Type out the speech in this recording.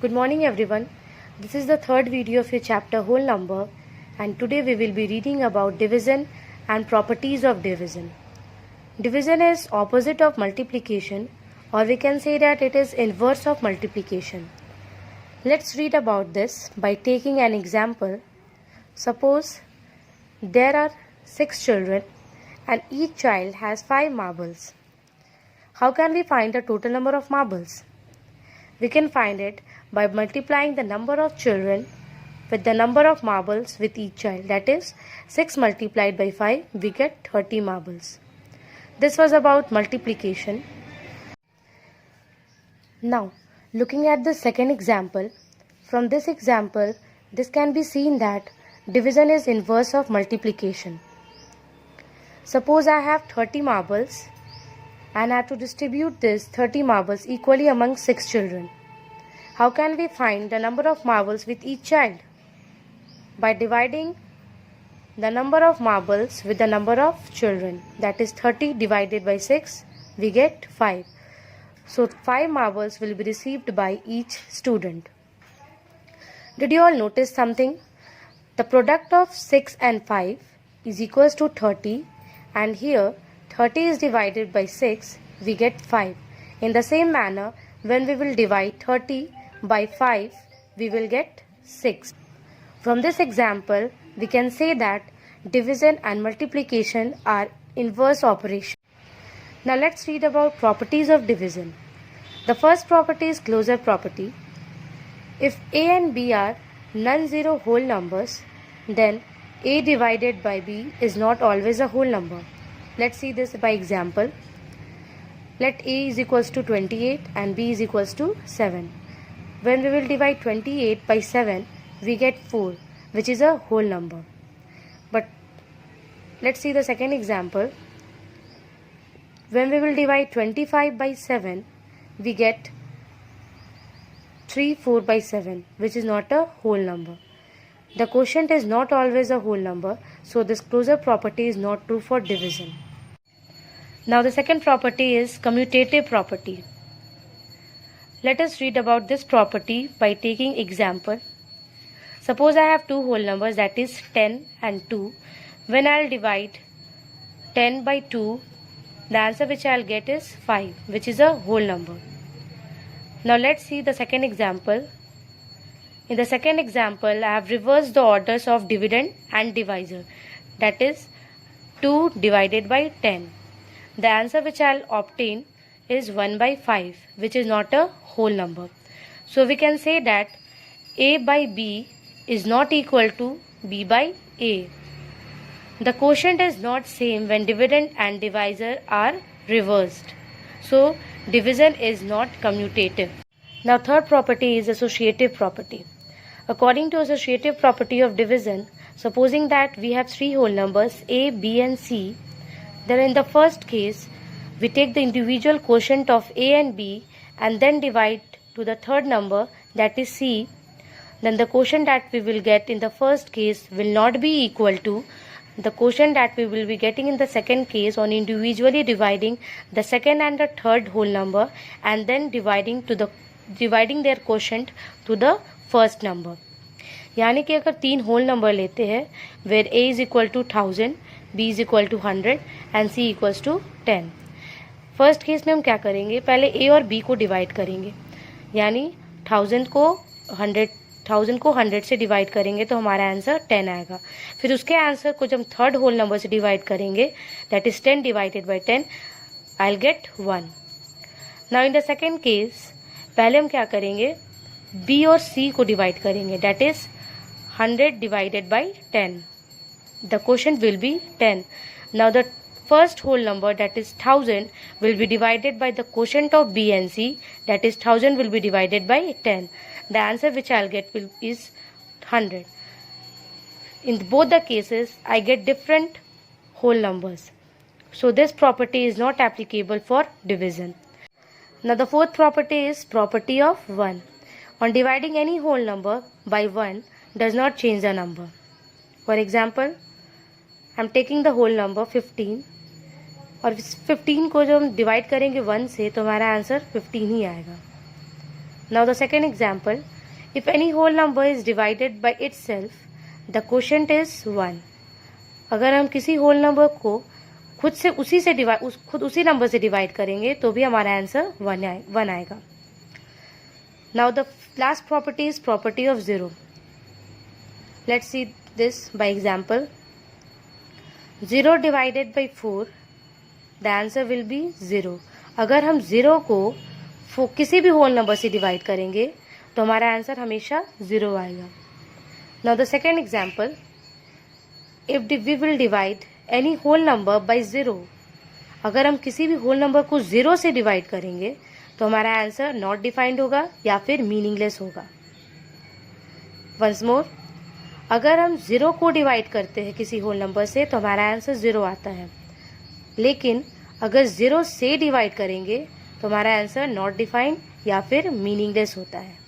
Good morning everyone. This is the third video of your chapter whole number, and today we will be reading about division and properties of division. Division is opposite of multiplication, or we can say that it is inverse of multiplication. Let's read about this by taking an example. Suppose there are 6 children and each child has 5 marbles. How can we find the total number of marbles? We can find it by multiplying the number of children with the number of marbles with each child. That is, 6 multiplied by 5, we get 30 marbles. This was about multiplication. Now, looking at the second example, from this example, this can be seen that division is inverse of multiplication. Suppose I have 30 marbles and I have to distribute this 30 marbles equally among 6 children. How can we find the number of marbles with each child? By dividing the number of marbles with the number of children. That is 30 divided by 6, we get 5. So 5 marbles will be received by each student. Did you all notice something? The product of 6 and 5 is equals to 30, and here 30 is divided by 6, we get 5. In the same manner, when we will divide 30 by 5, we will get 6. From this example, we can say that division and multiplication are inverse operations. Now let's read about properties of division. The first property is closure property. If A and B are non-zero whole numbers, then A divided by B is not always a whole number. Let's see this by example. Let A is equals to 28 and B is equals to 7. When we will divide 28 by 7, we get 4, which is a whole number. But let's see the second example. When we will divide 25 by 7, we get 3 4 by 7, which is not a whole number. The quotient is not always a whole number, so this closure property is not true for division. Now the second property is commutative property. Let us read about this property by taking example. Suppose I have two whole numbers, that is 10 and 2. When I will divide 10 by 2, the answer which I will get is 5, which is a whole number. Now let's see the second example. In the second example, I have reversed the orders of dividend and divisor. That is 2 divided by 10. The answer which I will obtain is 1 by 5, which is not a whole number. So we can say that A by B is not equal to B by A. The quotient is not same when dividend and divisor are reversed. So division is not commutative. Now third property is associative property. According to associative property of division, supposing that we have 3 whole numbers A, B and C, then in the first case, we take the individual quotient of A and B and then divide to the third number, that is C. Then the quotient that we will get in the first case will not be equal to the quotient that we will be getting in the second case on individually dividing the second and the third whole number and then dividing their quotient to the first number. यानी कि अगर 3 whole number लेते हैं where A is equal to 1000, B is equal to 100 and C equals to 10. First case में हम क्या करेंगे, पहले ए और बी को डिवाइड करेंगे, यानी 1000 को 100 से डिवाइड करेंगे तो हमारा आंसर 10 आएगा. फिर उसके आंसर को जब हम थर्ड होल नंबर से डिवाइड करेंगे, that is 10 divided by 10, I will get 1. Now in the second case पहले हम क्या करेंगे, बी और सी को डिवाइड करेंगे, that is 100 divided by 10. The quotient will be 10. Now the first whole number, that is 1000, will be divided by the quotient of B and C, that is 1000 will be divided by 10. The answer which I'll get is 100. In both the cases, I get different whole numbers. So this property is not applicable for division. Now the fourth property is property of 1. On dividing any whole number by 1 does not change the number. For example, I am taking the whole number 15. और 15 को जब हम divide करेंगे 1 से तो हमारा answer 15 ही आएगा. Now the second example, if any whole number is divided by itself, the quotient is 1. अगर हम किसी होल नंबर को खुद उसी नंबर से डिवाइड करेंगे तो भी हमारा आंसर 1 आएगा. Now the last property is property of 0. Let's see this by example. 0 divided by 4, the answer will be 0. अगर हम 0 को किसी भी होल नंबर से डिवाइड करेंगे तो हमारा आंसर हमेशा 0 आएगा. Now the second example, if we will divide any whole number by 0, अगर हम किसी भी होल नंबर को 0 से डिवाइड करेंगे तो हमारा आंसर नॉट डिफाइंड होगा या फिर मीनिंगलेस होगा. वंस मोर, अगर हम 0 को डिवाइड करते हैं किसी होल नंबर से तो हमारा आंसर 0 आता है, लेकिन अगर 0 से डिवाइड करेंगे तो हमारा आंसर नॉट डिफाइंड या फिर मीनिंगलेस होता है.